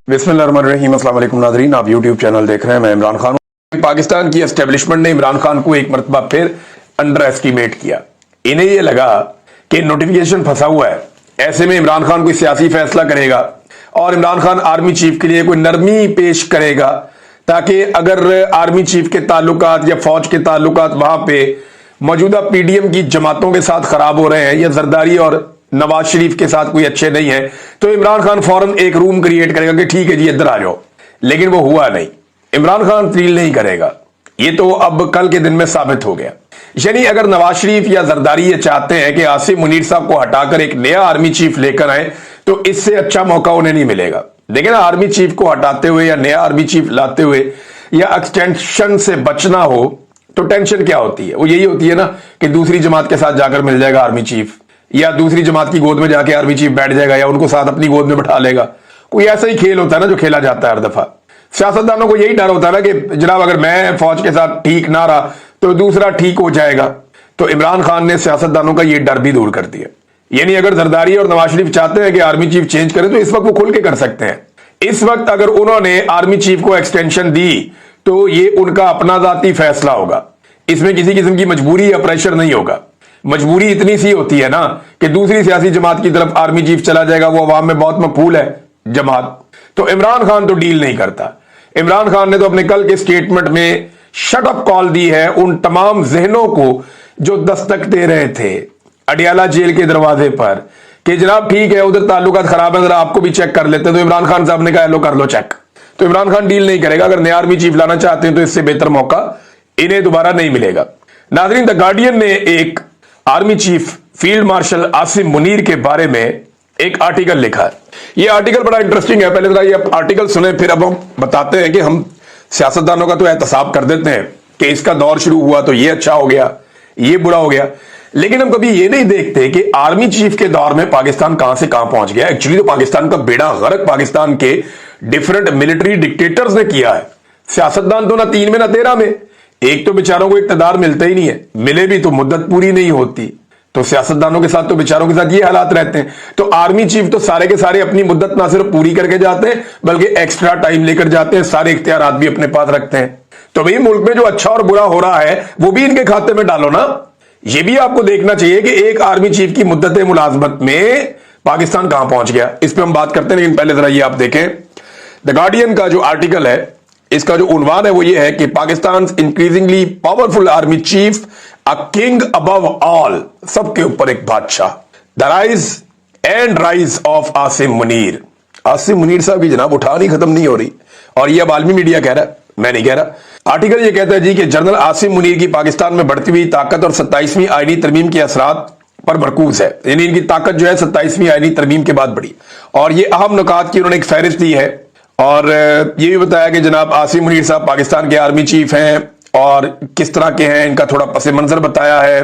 बिस्मिल्लाहिर्रहमानिर्रहीम। अस्सलाम वालेकुम नाज़रीन, आप यूट्यूब चैनल देख रहे हैं। मैं इमरान खान हूँ। पाकिस्तान की एस्टेब्लिशमेंट ने इमरान खान को एक मरतबा फिर अंडर एस्टिमेट किया। इन्हें यह लगा कि नोटिफिकेशन फंसा हुआ है, ऐसे में इमरान खान कोई सियासी फैसला करेगा और इमरान खान आर्मी चीफ के लिए कोई नरमी पेश करेगा, ताकि अगर आर्मी चीफ के ताल्लुकात या फौज के ताल्लुकात वहां पे मौजूदा पीडीएम की जमातों के साथ खराब हो रहे हैं या जरदारी और नवाज शरीफ के साथ कोई अच्छे नहीं है, तो इमरान खान फौरन एक रूम क्रिएट करेगा कि ठीक है जी इधर आ जाओ। लेकिन वो हुआ नहीं, इमरान खान फील नहीं करेगा। ये तो अब कल के दिन में साबित हो गया। यानी अगर नवाज शरीफ या जरदारी ये चाहते हैं कि आसिम मुनीर साहब को हटाकर एक नया आर्मी चीफ लेकर आए, तो इससे अच्छा मौका उन्हें नहीं मिलेगा। लेकिन आर्मी चीफ को हटाते हुए या नया आर्मी चीफ लाते हुए या एक्सटेंशन से बचना हो तो टेंशन क्या होती है? वो यही होती है ना कि दूसरी जमात के साथ जाकर मिल जाएगा आर्मी चीफ, या दूसरी जमात की गोद में जाके आर्मी चीफ बैठ जाएगा, या उनको साथ अपनी गोद में बैठा लेगा। कोई ऐसा ही खेल होता है ना जो खेला जाता है हर दफा। सियासतदानों को यही डर होता है ना कि जनाब अगर मैं फौज के साथ ठीक ना रहा तो दूसरा ठीक हो जाएगा। तो इमरान खान ने सियासतदानों का ये डर भी दूर कर दिया। यानी अगर जरदारी और नवाज शरीफ चाहते हैं कि आर्मी चीफ चेंज करें तो इस वक्त वो खुल के कर सकते हैं। इस वक्त अगर उन्होंने आर्मी चीफ को एक्सटेंशन दी तो ये उनका अपना जाती फैसला होगा, इसमें किसी किस्म की मजबूरी या प्रेशर नहीं होगा। मजबूरी इतनी सी होती है ना कि दूसरी सियासी जमात की तरफ आर्मी चीफ चला जाएगा, वो अवाम में बहुत मकबूल है जमात। तो इमरान खान तो डील नहीं करता। इमरान खान ने तो अपने कल के स्टेटमेंट में शट अप कॉल दी है उन तमाम जहनों को जो दस्तक दे रहे थे अडियाला जेल के दरवाजे पर कि जनाब ठीक है उधर ताल्लुकात खराब है, जरा आपको भी चेक कर लेते हैं। तो इमरान खान साहब ने कहा लो कर लो चेक। तो इमरान खान डील नहीं करेगा। अगर नया आर्मी चीफ लाना चाहते हैं तो इससे बेहतर मौका इन्हें दोबारा नहीं मिलेगा। नाजरीन, द गार्डियन ने एक army chief field marshal Asim Munir के बारे में एक आर्टिकल लिखा है। यह आर्टिकल बड़ा इंटरेस्टिंग है। पहले जरा ये आर्टिकल सुने, फिर अब हम बताते हैं कि हम सियासतदानों का तो एहतसाब कर देते हैं कि इसका दौर शुरू हुआ तो ये अच्छा हो गया, ये बुरा हो गया, लेकिन हम कभी ये नहीं देखते कि आर्मी चीफ के दौर में पाकिस्तान कहां से कहां पहुंच गया। एक्चुअली तो पाकिस्तान का बेड़ा गर्क पाकिस्तान के डिफरेंट मिलिट्री डिक्टेटर्स ने किया है। सियासतदान तो ना 3 में ना 13 में, एक तो बेचारों को इक्तदार मिलता ही नहीं है, मिले भी तो मुद्दत पूरी नहीं होती। तो सियासतदानों के साथ तो बेचारों के साथ ये हालात रहते हैं। तो आर्मी चीफ तो सारे के सारे अपनी मुद्दत ना सिर्फ पूरी करके जाते हैं बल्कि एक्स्ट्रा टाइम लेकर जाते हैं, सारे इख्तियारात भी अपने पास रखते हैं। तो भाई मुल्क में जो अच्छा और बुरा हो रहा है वो भी इनके खाते में डालो ना। ये भी आपको देखना चाहिए कि एक आर्मी चीफ की मुद्दत मुलाजमत में पाकिस्तान कहां पहुंच गया। इस पर हम बात करते हैं, लेकिन पहले जरा ये आप देखें द गार्डियन का जो आर्टिकल है, इसका जो उन्वान है वो ये है कि Pakistan increasingly powerful army chief a king above all, सबके ऊपर एक बादशाह। The rise and rise of Asim Munir. Asim Munir साहब की जनाब उठानी खत्म नहीं हो रही, और ये अब आलमी मीडिया कह रहा है, मैं नहीं कह रहा। आर्टिकल ये कहता है जी कि जनरल आसिम मुनीर की पाकिस्तान में बढ़ती हुई ताकत और 27वीं आईनी तरमीम के असरात पर मरकूज है। यानी इनकी ताकत जो है 27वीं आईनी तरमीम के बाद बढ़ी, और ये अहम नुकात की उन्होंने एक फहरिस्त दी है। और ये भी बताया कि जनाब आसिम मुनीर साहब पाकिस्तान के आर्मी चीफ हैं और किस तरह के हैं, इनका थोड़ा पस मंजर बताया है।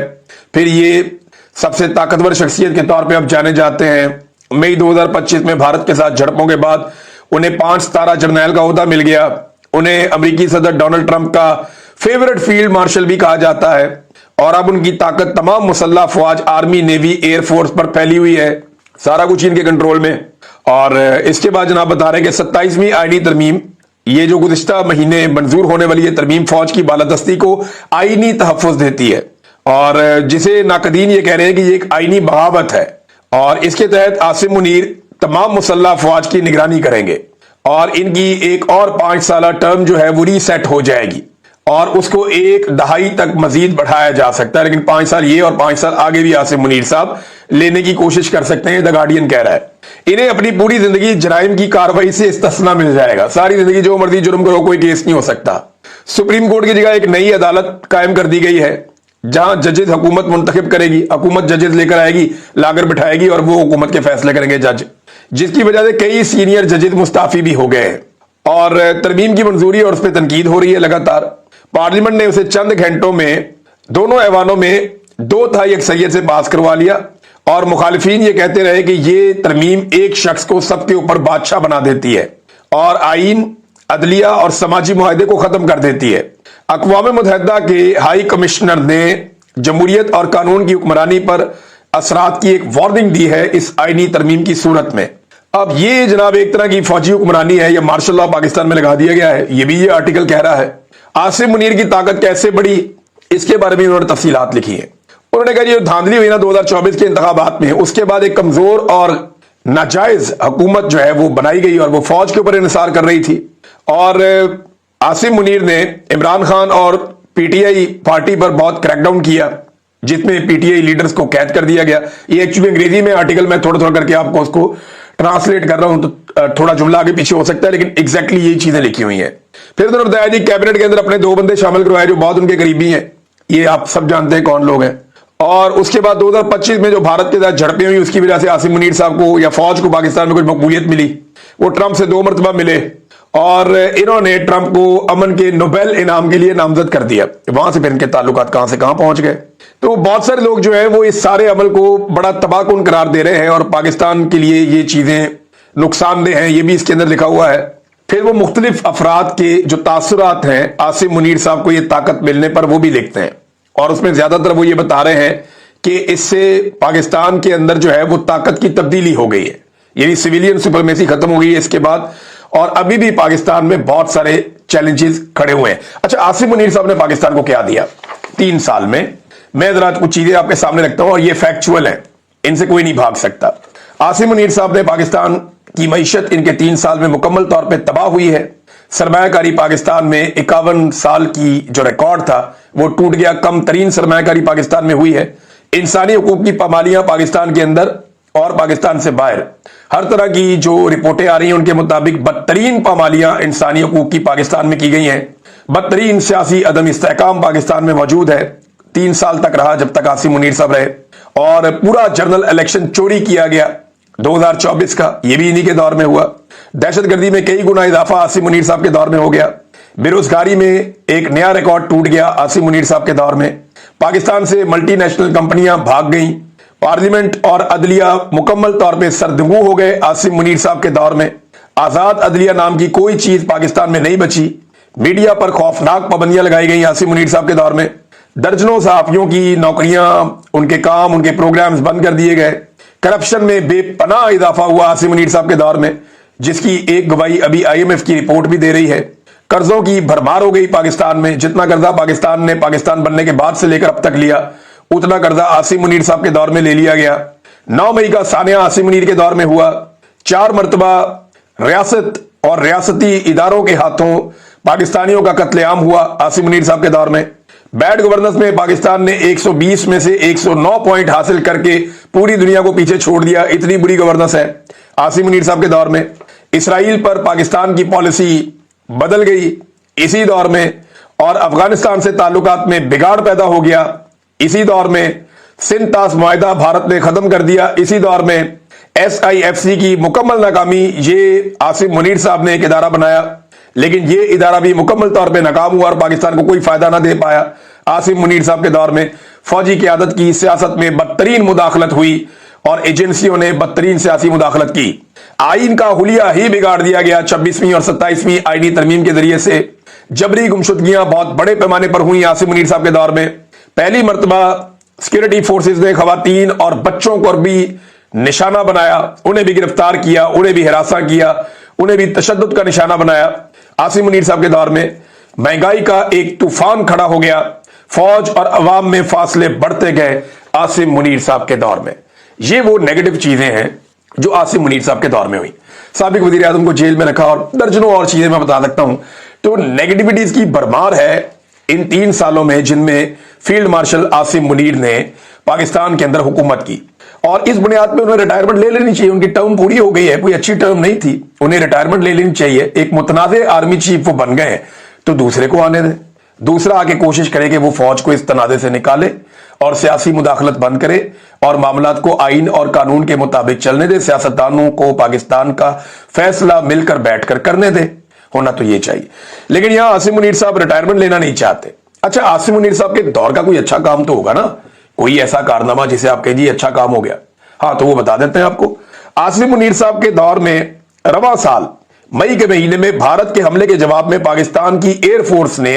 फिर ये सबसे ताकतवर शख्सियत के तौर पे अब जाने जाते हैं। मई 2025 में भारत के साथ झड़पों के बाद उन्हें 5 सितारा जर्नैल का ओहदा मिल गया। उन्हें अमेरिकी सदर डोनाल्ड ट्रंप का फेवरेट फील्ड मार्शल भी कहा जाता है, और अब उनकी ताकत तमाम मुसल्लह फौज, आर्मी, नेवी, एयरफोर्स पर फैली हुई है, सारा कुछ इनके कंट्रोल में। और इसके बाद जनाब बता रहे हैं कि 27वीं आईनी तरमीम, ये जो गुज़िश्ता महीने मंजूर होने वाली है तरमीम, फौज की बालादस्ती को आईनी तहफ़्फ़ुज़ देती है, और जिसे नाकदीन ये कह रहे हैं कि ये एक आईनी बगावत है। और इसके तहत आसिम मुनीर तमाम मुसल्लह फौज की निगरानी करेंगे, और इनकी एक और 5 साला टर्म जो है वो रीसेट हो जाएगी, और उसको 1 दहाई तक मजीद बढ़ाया जा सकता है। लेकिन 5 साल ये और 5 साल आगे भी आसिम मुनीर साहब लेने की कोशिश कर सकते हैं, द गार्डियन कह रहा है। इन्हें अपनी पूरी जिंदगी जराइम की कार्रवाई से इस्तिस्ना मिल जाएगा। सारी जिंदगी जो मर्जी जुर्म करो, कोई केस नहीं हो सकता। सुप्रीम कोर्ट की जगह एक नई अदालत कायम कर दी गई है जहां जजेस हुकूमत मुंतखब करेगी, हुकूमत जजेस लेकर आएगी, लाकर बिठाएगी, और वो हुकूमत के फैसले करेंगे जज, जिसकी वजह से कई सीनियर जजेस मुस्ताफी भी हो गए हैं। और तरमीम की मंजूरी और उस पर तनकीद हो रही है लगातार। पार्लियामेंट ने उसे चंद घंटों में दोनों ऐवानों में 2/3 अक्सरियत से पास करवा लिया, और मुखालिफिन ये कहते रहे कि ये तरमीम एक शख्स को सबके ऊपर बादशाह बना देती है और आईन, अदलिया और समाजी मुआहदे को खत्म कर देती है। अक़वाम मुत्तहिदा के हाई कमिश्नर ने जमहूरियत और कानून की हुक्मरानी पर असरात की एक वार्निंग दी है इस आईनी तरमीम की सूरत में। अब ये जनाब एक तरह की फौजी हुक्मरानी है या मार्शल लॉ पाकिस्तान में लगा दिया गया है, ये भी ये आर्टिकल कह रहा है। आसिम मुनीर की ताकत कैसे बढ़ी, इसके बारे में उन्होंने तफसीलात लिखी है। उन्होंने कहा ये धांधली हुई ना 2024 के इंतखाबात में, उसके बाद एक कमजोर और नाजायज हुकूमत जो है वो बनाई गई और वो फौज के ऊपर इंसार कर रही थी। और आसिम मुनीर ने इमरान खान और पीटीआई पार्टी पर बहुत क्रैकडाउन किया, जिसमें पीटीआई लीडर्स को कैद कर दिया गया। ये एक्चुअली अंग्रेजी में आर्टिकल मैं थोड़ा थोड़ा करके आपको उसको ट्रांसलेट कर रहा हूं, तो थोड़ा जुमला आगे पीछे हो सकता है, लेकिन एग्जैक्टली यही चीजें लिखी हुई हैं। फिर उन्होंने बताया जी कैबिनेट के अंदर अपने 2 बंदे शामिल करवाए जो बहुत उनके करीबी हैं, ये आप सब जानते हैं कौन लोग हैं। और उसके बाद 2025 में जो भारत के साथ झड़पें हुई उसकी वजह से आसिम मुनीर साहब को या फौज को पाकिस्तान में कुछ मकबूलियत मिली, वो ट्रंप से 2 मरतबा मिले और इन्होंने ट्रंप को अमन के नोबेल इनाम के लिए नामजद कर दिया। वहां से फिर इनके ताल्लुकात कहां से कहां पहुंच गए। तो बहुत सारे लोग जो है वो इस सारे अमल को बड़ा तबाहकुन करार दे रहे हैं और पाकिस्तान के लिए ये चीजें नुकसानदेह हैं, ये भी इसके अंदर लिखा हुआ है। फिर वो मुख्तलिफ अफराद के जो तासुरात हैं आसिम मुनीर साहब को ये ताकत मिलने पर, वो भी लिखते हैं और उसमें ज्यादातर वो ये बता रहे हैं कि इससे पाकिस्तान के अंदर जो है वो ताकत की तब्दीली हो गई है, यानी सिविलियन सुपरमेसी खत्म हो गई है इसके बाद, और अभी भी पाकिस्तान में बहुत सारे चैलेंजेस खड़े हुए हैं। अच्छा, आसिम मुनीर साहब ने पाकिस्तान को क्या दिया 3 साल में, मैं जरा कुछ चीजें आपके सामने रखता हूं और ये फैक्चुअल है, इनसे कोई नहीं भाग सकता। आसिम मुनीर साहब ने पाकिस्तान की मईशत इनके 3 साल में मुकम्मल तौर पे तबाह हुई है। सरमायाकारी पाकिस्तान में 51 साल की जो रिकॉर्ड था वो टूट गया, कम तरीन सरमायाकारी पाकिस्तान में हुई है। इंसानी हुकूक की पामालियां पाकिस्तान के अंदर और पाकिस्तान से बाहर, हर तरह की जो रिपोर्टें आ रही हैं उनके मुताबिक बदतरीन पामालियां इंसानी हुकूक की पाकिस्तान में की गई हैं। बदतरीन सियासी अदम इस्तेहकाम पाकिस्तान में मौजूद है, 3 साल तक रहा जब तक आसिम मुनीर साहब रहे। और पूरा जनरल इलेक्शन चोरी किया गया 2024 का, ये भी इन्हीं के दौर में हुआ। दहशतगर्दी में कई गुना इजाफा आसिम मुनीर साहब के दौर में हो गया। बेरोजगारी में एक नया रिकॉर्ड टूट गया आसिम मुनीर साहब के दौर में। पाकिस्तान से मल्टीनेशनल कंपनियां भाग गईं। पार्लियामेंट और अदलिया मुकम्मल तौर पे सरदगू हो गए आसिम मुनीर साहब के दौर में। आजाद अदलिया नाम की कोई चीज पाकिस्तान में नहीं बची। मीडिया पर खौफनाक पाबंदियां लगाई गई आसिम मुनीर साहब के दौर में। दर्जनों सहाफियों की नौकरियां, उनके काम, उनके प्रोग्राम्स बंद कर दिए गए। करप्शन में बेपनाह इजाफा हुआ आसिम मुनीर साहब के दौर में, जिसकी एक गवाही अभी IMF की रिपोर्ट भी दे रही है। कर्जों की भरमार हो गई पाकिस्तान में, जितना कर्जा पाकिस्तान ने पाकिस्तान बनने के बाद से लेकर अब तक लिया, उतना कर्जा आसिम मुनीर साहब के दौर में ले लिया गया। 9 मई का सानिया आसिम मुनीर के दौर में हुआ। 4 मरतबा रियासत और रियासती इदारों के हाथों पाकिस्तानियों का कत्लेआम हुआ आसिम मुनीर साहब के दौर में। बैड गवर्नेंस में पाकिस्तान ने 120 में से 109 पॉइंट हासिल करके पूरी दुनिया को पीछे छोड़ दिया, इतनी बुरी गवर्नेंस है आसिम मुनीर साहब के दौर में। इसराइल पर पाकिस्तान की पॉलिसी बदल गई इसी दौर में, और अफगानिस्तान से ताल्लुकात में बिगाड़ पैदा हो गया इसी दौर में। सिंध तास मुआहिदा भारत ने खत्म कर दिया इसी दौर में। SIFC की मुकम्मल नाकामी, ये आसिम मुनीर साहब ने एक इदारा बनाया, लेकिन ये इदारा भी मुकम्मल तौर पे नाकाम हुआ और पाकिस्तान को कोई फायदा ना दे पाया। आसिम मुनीर साहब के दौर में फौजी क़यादत की सियासत में बदतरीन मुदाखलत हुई और एजेंसियों ने बदतरीन सियासी मुदाखलत की। आइन का हुलिया ही बिगाड़ दिया गया। 26वीं और 27वीं आईनी तरमीम के जरिए से जबरी गुमशुदगियां बहुत बड़े पैमाने पर हुई आसिम मुनीर साहब के दौर में। पहली मरतबा सिक्योरिटी फोर्सेज ने खवातीन और बच्चों को भी निशाना बनाया, उन्हें भी गिरफ्तार किया, उन्हें भी हिरासा किया, उन्हें भी तशद्दुद का निशाना बनाया। आसिम मुनीर साहब के दौर में महंगाई का एक तूफान खड़ा हो गया। फौज और अवाम में फासले बढ़ते गए आसिम मुनीर साहब के दौर में। ये वो नेगेटिव चीजें हैं जो आसिम मुनीर साहब के दौर में हुई। साबिक वजीर आजम को जेल में रखा और दर्जनों और चीजें मैं बता सकता हूं। तो नेगेटिविटीज की भरमार है इन 3 सालों में, जिनमें फील्ड मार्शल आसिम मुनीर ने पाकिस्तान के अंदर हुकूमत की। और इस बुनियाद पे उन्हें रिटायरमेंट ले लेनी चाहिए। उनकी टर्म पूरी हो गई है, कोई अच्छी टर्म नहीं थी, उन्हें रिटायरमेंट ले लेनी चाहिए। एक मुतनाज़े आर्मी चीफ वो बन गए हैं, तो दूसरे को आने दें। दूसरा आके कोशिश करे कि वो फौज को इस तनाज़े से निकाले और सियासी मुदाखलत बंद करे और मामलात को आइन और कानून के मुताबिक चलने दे। सियासतदानों को पाकिस्तान का फैसला मिलकर बैठकर करने दे, होना तो ये चाहिए। लेकिन यहां आसिम मुनीर साहब रिटायरमेंट लेना नहीं चाहते। अच्छा, आसिम मुनीर साहब के दौर का कोई अच्छा काम तो होगा ना, कोई ऐसा कारनामा जिसे आप कहिए अच्छा काम हो गया। हाँ, तो वो बता देते हैं आपको। आसिम मुनीर साहब के दौर में रवा साल मई के महीने में भारत के हमले के जवाब में पाकिस्तान की एयरफोर्स ने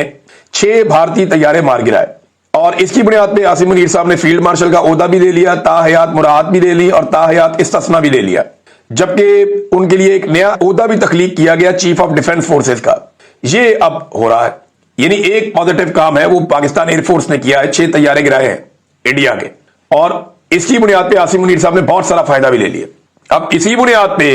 6 भारतीय तैयारे मार गिराए और इसकी बुनियाद पे आसिम मुनीर साहब ने फील्ड मार्शल का ओहदा भी ले लिया, ताहयात मुराद भी ले ली और ताहयात इस्तिस्ना भी ले लिया। जबकि उनके लिए एक नया ओहदा भी तख्लीक किया गया, चीफ ऑफ डिफेंस फोर्सेस का। ये अब हो रहा है, यानी एक पॉजिटिव काम है वो पाकिस्तान एयरफोर्स ने किया है, 6 तैयारे गिराए हैं इंडिया के, और इसकी बुनियाद पे आसिम मुनीर साहब ने बहुत सारा फायदा भी ले लिया। अब इसी बुनियाद पे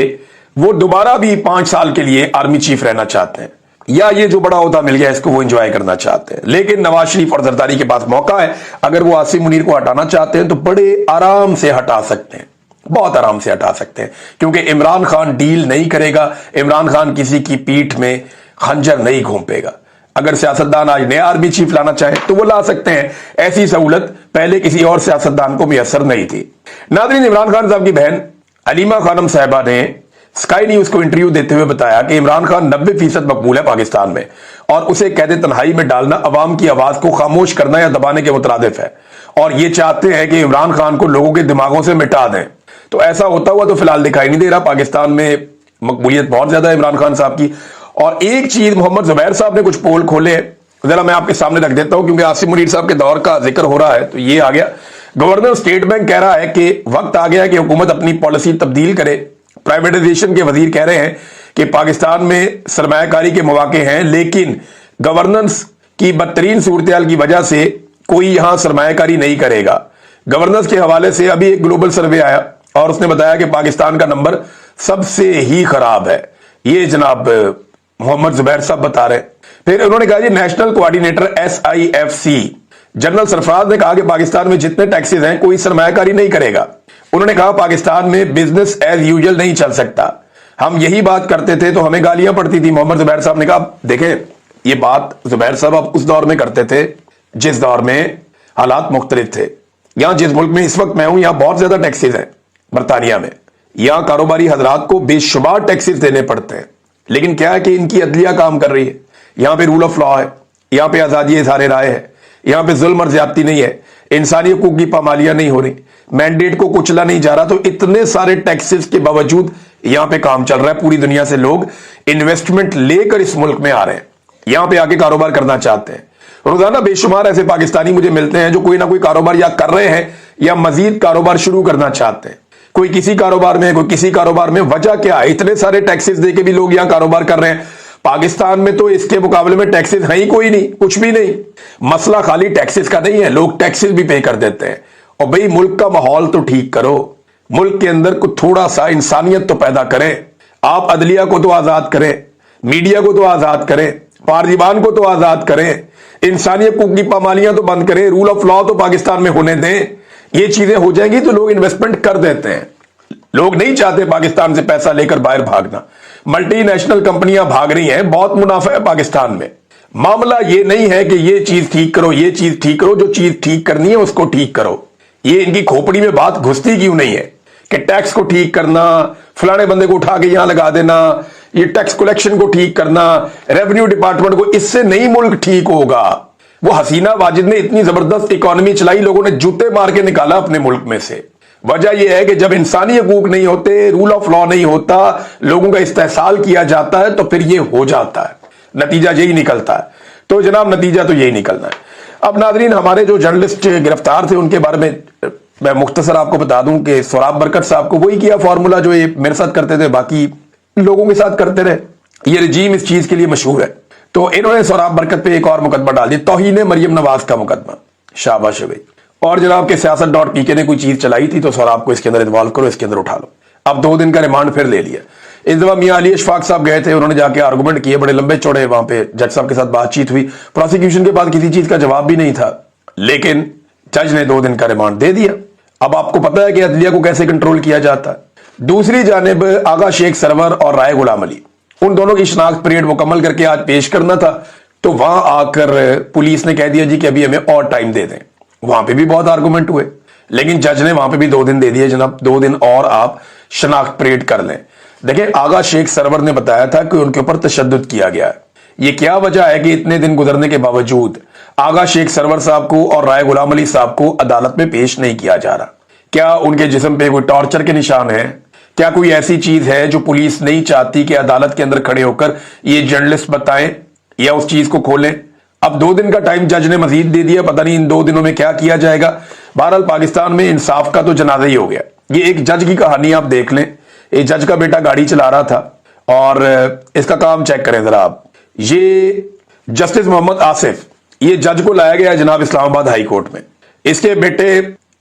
वो दोबारा भी 5 साल के लिए आर्मी चीफ रहना चाहते हैं, या ये जो बड़ा ओहदा मिल गया इसको वो एंजॉय करना चाहते हैं। लेकिन नवाज शरीफ और जरदारी के पास मौका है, अगर वो आसिम मुनीर को हटाना चाहते हैं तो बड़े आराम से हटा सकते हैं, बहुत आराम से हटा सकते हैं, क्योंकि इमरान खान डील नहीं करेगा, इमरान खान किसी की पीठ में खंजर नहीं घोंपेगा। अगर सियासतदान आज नया आर्मी चीफ लाना चाहे तो वो ला सकते हैं, ऐसी सहूलत पहले किसी और सियासतदान को मुयसर नहीं थी। नाज़रीन, इमरान खान साहब की बहन अलीमा खानम साहिबा ने स्काई न्यूज को इंटरव्यू देते हुए बताया कि इमरान खान 90% मकबूल है पाकिस्तान में, और उसे कैद तन्हाई में डालना अवाम की आवाज को खामोश करना या दबाने के मुतरादिफ है, और ये चाहते हैं कि इमरान खान को लोगों के दिमागों से मिटा दें। तो ऐसा होता हुआ तो फिलहाल दिखाई नहीं दे रहा। पाकिस्तान में मकबूलियत बहुत ज्यादा है इमरान खान साहब की। और एक चीज मोहम्मद जुबैर साहब ने कुछ पोल खोले, जरा मैं आपके सामने रख देता हूं, क्योंकि आसिम मुनीर साहब के दौर का जिक्र हो रहा है तो ये आ गया। गवर्नर स्टेट बैंक कह रहा है कि वक्त आ गया है कि हुकूमत अपनी पॉलिसी तब्दील करे। प्राइवेटाइजेशन के वजीर कह रहे हैं कि पाकिस्तान में सरमायाकारी के मौके हैं, लेकिन गवर्नेंस की बदतरीन सूरत की वजह से कोई यहां सरमायाकारी नहीं करेगा। गवर्नेंस के हवाले से अभी एक ग्लोबल सर्वे आया और उसने बताया कि पाकिस्तान का नंबर सबसे ही खराब है। ये जनाब मोहम्मद जुबैर साहब बता रहे हैं। फिर उन्होंने कहा जी, national coordinator SIFC general Sarfaraz ने कहा कि पाकिस्तान में जितने टैक्सेस हैं कोई सरमायाकारी नहीं करेगा। उन्होंने कहा पाकिस्तान में बिजनेस एज यूजुअल नहीं चल सकता। हम यही बात करते थे तो हमें गालियां पड़ती थी। मोहम्मद जुबैर साहब ने कहा देखें, ये बात जुबैर साहब आप उस दौर में करते थे जिस दौर में हालात मुख्तलिफ थे। यहां जिस मुल्क में इस वक्त मैं हूं, यहां बहुत ज्यादा टैक्सेस हैं बरतानिया में। यहां कारोबारी हजरात को बेशुमार टैक्सेस देने पड़ते हैं, लेकिन क्या है कि इनकी अदलिया काम कर रही है। यहां पे रूल ऑफ लॉ है, यहां पे आजादी इज़हार राय है, यहां पे जुल्म और ज्यादती नहीं है, इंसानी हुकूक की पामालियां नहीं हो रही, मैंडेट को कुचला नहीं जा रहा। तो इतने सारे टैक्सेस के बावजूद यहां पे काम चल रहा है। पूरी दुनिया से लोग इन्वेस्टमेंट लेकर इस मुल्क में आ रहे हैं, यहां पे आके कारोबार करना चाहते हैं। रोजाना बेशुमार ऐसे पाकिस्तानी मुझे मिलते हैं जो कोई ना कोई कारोबार या कर रहे हैं या मजीद कारोबार शुरू करना चाहते हैं। कोई किसी कारोबार में, कोई किसी कारोबार में। वजह क्या है? इतने सारे टैक्सेस देके भी लोग यहां कारोबार कर रहे हैं। पाकिस्तान में तो इसके मुकाबले में टैक्सेस है ही कोई नहीं, कुछ भी नहीं। मसला खाली टैक्सेस का नहीं है, लोग टैक्सेस भी पे कर देते हैं। और भाई मुल्क का माहौल तो ठीक करो, मुल्क के अंदर को थोड़ा सा इंसानियत तो पैदा करें। आप अदलिया को तो आजाद करें, मीडिया को तो आजाद करें, पार्लिमान को तो आजाद करें, इंसानी हकूक की पामालियां तो बंद करें, रूल ऑफ लॉ तो पाकिस्तान में होने दें। ये चीजें हो जाएंगी तो लोग इन्वेस्टमेंट कर देते हैं। लोग नहीं चाहते पाकिस्तान से पैसा लेकर बाहर भागना। मल्टीनेशनल कंपनियां भाग रही हैं, बहुत मुनाफा है पाकिस्तान में। मामला ये नहीं है कि ये चीज ठीक करो, ये चीज ठीक करो, जो चीज ठीक करनी है उसको ठीक करो। ये इनकी खोपड़ी में बात घुसती क्यों नहीं है कि टैक्स को ठीक करना, फलाने बंदे को उठा के यहां लगा देना, ये टैक्स कलेक्शन को ठीक करना, रेवेन्यू डिपार्टमेंट को, इससे नहीं मुल्क ठीक होगा। वो हसीना वाजिद ने इतनी जबरदस्त इकोनॉमी चलाई, लोगों ने जूते मार के निकाला अपने मुल्क में से। वजह यह है कि जब इंसानी हकूक नहीं होते, रूल ऑफ लॉ नहीं होता, लोगों का इस्तेहसाल किया जाता है, तो फिर ये हो जाता है, नतीजा यही निकलता है। तो जनाब नतीजा तो यही निकलना है। अब नाजरीन, हमारे जो जर्नलिस्ट गिरफ्तार थे उनके बारे में मैं मुख्तसर आपको बता दूं कि सोराब बरकत साहब को वही किया फॉर्मूला जो ये मेरे साथ करते थे, बाकी लोगों के साथ करते रहे। ये रजीम इस चीज के लिए मशहूर है। तो इन्होंने सोराब बरकत पे एक और मुकदमा डाल दिया, तौहीन मरियम नवाज का मुकदमा। शाबाश भाई। और जनाब के siyaasat.pk ने कोई चीज चलाई थी तो सोराब को इसके अंदर इन्वॉल्व करो, इसके अंदर उठा लो। अब 2 दिन का रिमांड फिर ले लिया। इस दफा मियां अली अशफाक साहब गए थे, उन्होंने जाके आर्गूमेंट किए बड़े लंबे चौड़े, वहां पे जज साहब के साथ बातचीत हुई। प्रोसिक्यूशन के पास किसी चीज का जवाब भी नहीं था, लेकिन जज ने 2 दिन का रिमांड दे दिया। अब आपको पता है कि अदलिया को कैसे कंट्रोल किया जाता है। दूसरी जानिब आगा शेख सरवर और राय गुलाम अली, उन दोनों की शनाख्त पीरियड मुकम्मल करके आज पेश करना था, तो वहां आकर पुलिस ने कह दिया जी कि अभी हमें और टाइम दे दें। वहां पे भी बहुत आर्गूमेंट हुए, लेकिन जज ने वहां पे भी 2 दिन दे दिए, जनाब 2 दिन और आप शनाख्त परेड कर लें। देखिए, आगा शेख सरवर ने बताया था कि उनके ऊपर तशद्दुद किया गया है। ये क्या वजह है कि इतने दिन गुजरने के बावजूद आगा शेख सरवर साहब को और राय गुलाम अली साहब को अदालत में पेश नहीं किया जा रहा? क्या उनके जिस्म पे कोई टॉर्चर के निशान है? क्या कोई ऐसी चीज है जो पुलिस नहीं चाहती कि अदालत के अंदर खड़े होकर ये जर्नलिस्ट बताएं या उस चीज को खोलें? अब 2 दिन का टाइम जज ने मजीद दे दिया, पता नहीं इन 2 दिनों में क्या किया जाएगा। बहरहाल पाकिस्तान में इंसाफ का तो जनाजा ही हो गया। ये एक जज की कहानी आप देख लें, एक जज का बेटा गाड़ी चला रहा था और इसका काम चेक करें जरा आप। ये जस्टिस मोहम्मद आसिफ, ये जज को लाया गया जनाब इस्लामाबाद हाई कोर्ट में। इसके बेटे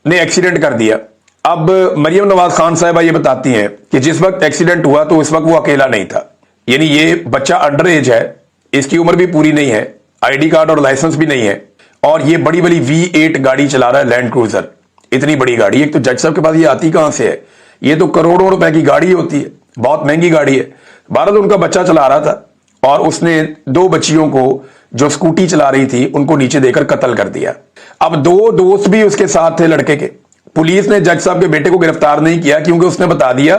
ने एक्सीडेंट कर दिया। अब मरियम नवाज खान साहिबा ये बताती हैं कि जिस वक्त एक्सीडेंट हुआ तो उस वक्त वो अकेला नहीं था, यानी ये बच्चा अंडर एज है, इसकी उम्र भी पूरी नहीं है, आईडी कार्ड और लाइसेंस भी नहीं है, और ये बड़ी बड़ी V8 गाड़ी चला रहा है, लैंड क्रूजर, इतनी बड़ी गाड़ी। एक तो जज साहब के पास ये आती कहां से है, ये तो करोड़ों रुपए की गाड़ी होती है, बहुत महंगी गाड़ी है। बहरहाल उनका बच्चा चला रहा था और उसने दो बच्चियों को जो स्कूटी चला रही थी उनको नीचे देकर कत्ल कर दिया। अब दो दोस्त भी उसके साथ थे लड़के के। पुलिस ने जज साहब के बेटे को गिरफ्तार नहीं किया क्योंकि उसने बता दिया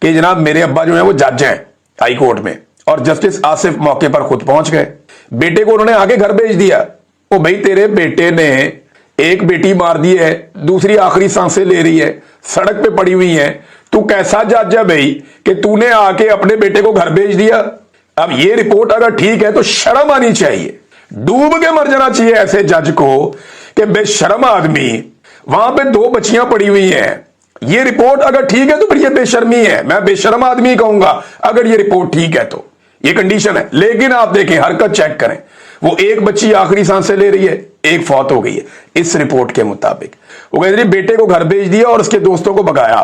कि जनाब मेरे अब्बा जो है वो जज हैं हाई कोर्ट में, और जस्टिस आसिफ मौके पर खुद पहुंच गए। बेटे को उन्होंने आगे घर भेज दिया। ओ भाई, तेरे बेटे ने एक बेटी मार दी है, दूसरी आखिरी सांसें ले रही है, सड़क पे पड़ी हुई है, तू कैसा जज है भाई कि तूने आके अपने बेटे को घर भेज दिया। अब ये रिपोर्ट अगर ठीक है तो शर्म आनी चाहिए, डूब के मर जाना चाहिए ऐसे जज को कि बेशर्म आदमी, वहां पे दो बच्चियां पड़ी हुई हैं। ये रिपोर्ट अगर ठीक है तो फिर ये बेशर्मी है, मैं बेशर्म आदमी कहूंगा अगर ये रिपोर्ट ठीक है तो। ये कंडीशन है। लेकिन आप देखें, हरकत चेक करें, वो एक बच्ची आखिरी सांसें ले रही है, एक फौत हो गई है इस रिपोर्ट के मुताबिक। वो कहते हैं बेटे को घर भेज दिया और उसके दोस्तों को भगाया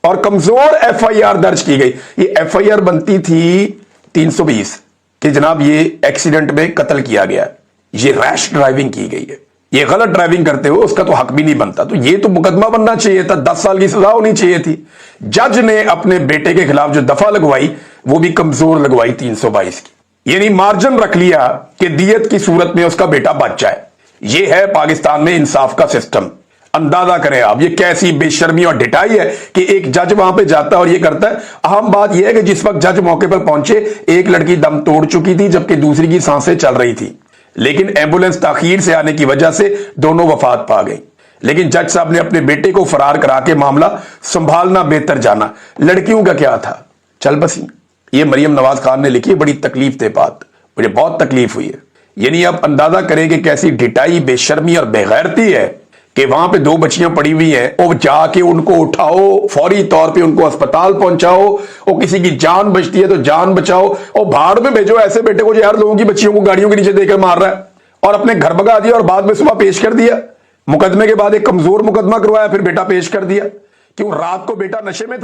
और कमजोर FIR दर्ज की गई। ये FIR बनती थी 320 कि जनाब ये एक्सीडेंट में कत्ल किया गया, ये रैश ड्राइविंग की गई है, ये गलत ड्राइविंग करते हुए उसका तो हक भी नहीं बनता, तो ये तो मुकदमा बनना चाहिए था, 10 साल की सजा होनी चाहिए थी। जज ने अपने बेटे के खिलाफ जो दफा लगवाई वो भी कमजोर लगवाई 322 की, यानी मार्जिन रख लिया कि दियत की सूरत में उसका बेटा बच जाए। ये है पाकिस्तान में इंसाफ का सिस्टम। अंदाजा करें आप ये कैसी बेशर्मी और ढिठाई है कि एक जज वहां पे जाता है और ये करता है। अहम बात यह है कि जिस वक्त जज मौके पर पहुंचे एक लड़की दम तोड़ चुकी थी जबकि दूसरी की सांसें चल रही थी, लेकिन एम्बुलेंस ताखीर से आने की वजह से दोनों वफात पा गई। लेकिन जज साहब ने अपने बेटे को फरार करा के मामला संभालना बेहतर जाना। लड़कियों का क्या था, चल बसी। ये मरियम नवाज खान ने लिखी, बड़ी तकलीफ दे बात, मुझे बहुत तकलीफ हुई है। यानी आप अंदाजा करें कि कैसी ढिठाई, बेशर्मी और बेगैरती है कि वहां पे दो बच्चियां पड़ी हुई हैं और जाके उनको उठाओ, फौरी तौर पे उनको अस्पताल पहुंचाओ, और किसी की जान बचती है तो जान बचाओ, और भाड़ में भेजो ऐसे बेटे को जो यार लोगों की बच्चियों को गाड़ियों के नीचे देकर मार रहा है, और अपने घर भगा दिया और बाद में सुबह पेश कर दिया। मुकदमे के बाद एक कमजोर मुकदमा करवाया, फिर बेटा पेश कर दिया। क्यों? रात को बेटा नशे में था।